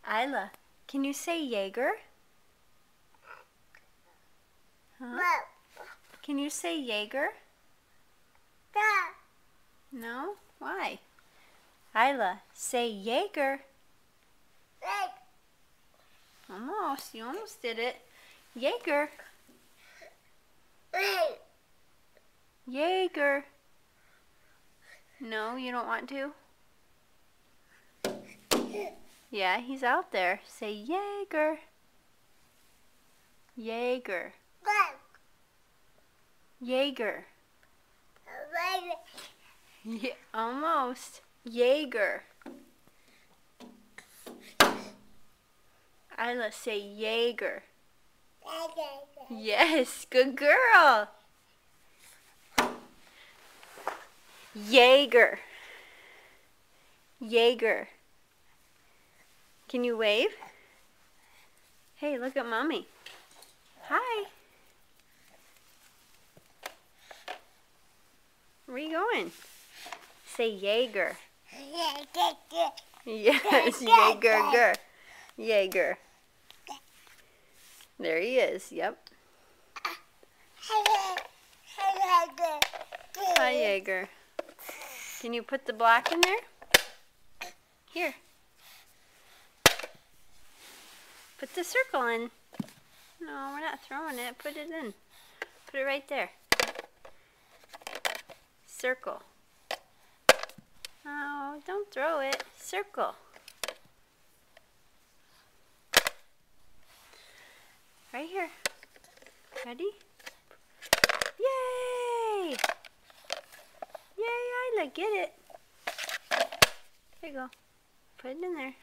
Isla, can you say Jaeger? Huh? Can you say Jaeger? No? Why? Isla, say Jaeger. Almost. You almost did it. Jaeger. Jaeger. No, you don't want to? Yeah, he's out there. Say Jaeger. Jaeger. Jaeger. Yeah, almost. Jaeger. Isla, say Jaeger. Yes, good girl. Jaeger. Jaeger. Can you wave? Hey, look at Mommy. Hi. Where are you going? Say Jaeger. Yes, Jaeger. Jaeger. There he is, yep. Hi, Jaeger. Can you put the block in there? Here. Put the circle in. No, we're not throwing it. Put it in. Put it right there. Circle. Oh, don't throw it. Circle. Right here. Ready? Yay! Yay, Isla, get it. There you go. Put it in there.